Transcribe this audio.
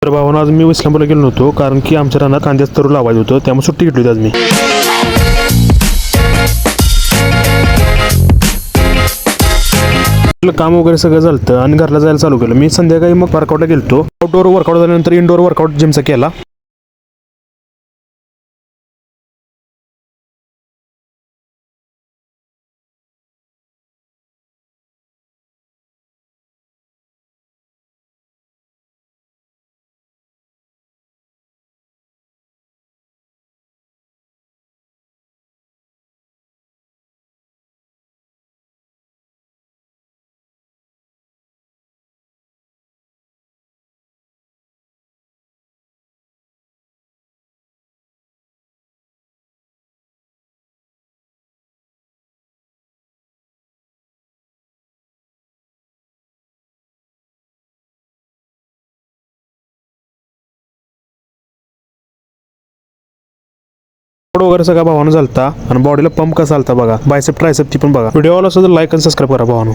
तर भावानं आज मी इस्लामपूरला गेलो नव्हतो कारण की आमच्या रानात कांद्याचं तरू लावायचं होतं, त्यामुळे सुट्टी घेतली होती आज मी. काम वगैरे सगळं झालं आणि घरला जायला चालू केलं. मी संध्याकाळी मग वर्कआउटला गेलो. आउटडोअर वर्कआउट झाल्यानंतर इनडोअर वर्कआउट जिमचा केला. वगैरे सगळा भावानं झालता आणि बॉडीला पंप कसा आलता बघा, बायसेप ट्रायसेप ती पण बघा. व्हिडिओला सुद्धा लाईक आणि सबस्क्राईब करा भावानं.